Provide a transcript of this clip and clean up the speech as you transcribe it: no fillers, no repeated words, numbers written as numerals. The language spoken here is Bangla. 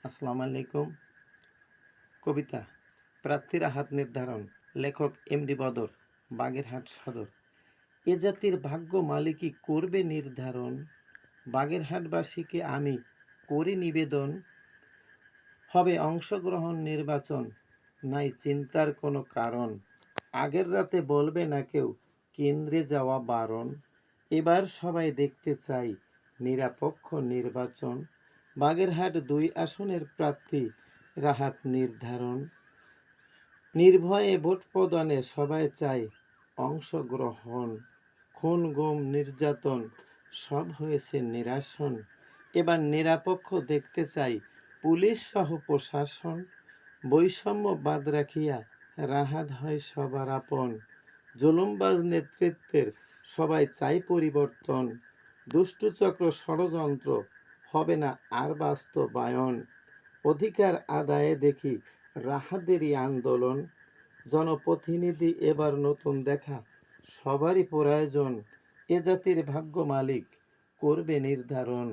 আসসালামু আলাইকুম। কবিতা প্রার্থীরা হাত নির্ধারণ। লেখক এমডি বদর, বাগেরহাট সদর। এ জাতির ভাগ্য মালিকই করবে নির্ধারণ। বাগেরহাটবাসীকে আমি করি নিবেদন, হবে অংশগ্রহণ নির্বাচন, নাই চিন্তার কোনো কারণ। আগের রাতে বলবে না কেউ কেন্দ্রে যাওয়া বারণ। এবার সবাই দেখতে চাই নিরপেক্ষ নির্বাচন। বাগেরহাট ২ আসনের প্রার্থী রাহাত নির্ধারণ। নির্ভয়ে ভোট প্রদানে সবাই চায় অংশগ্রহণ। খুন গুম নির্যাতন সব হয়েছে নিরাসন। এবার নিরপেক্ষ দেখতে চাই পুলিশ সহ প্রশাসন। বৈষম্য বাদ রাখিয়া রাহাত হয় সবার আপন। জুলুমবাজ নেতৃত্বের সবাই চাই পরিবর্তন। দুষ্টচক্র ষড়যন্ত্র হবে না আর বাস্তবায়ন। অধিকার আদায়ে দেখি রাহাতেরই আন্দোলন। জনপ্রতিনিধি এবার নতুন দেখা সবারই প্রয়োজন। এ জাতির ভাগ্য মালিক করবে নির্ধারণ।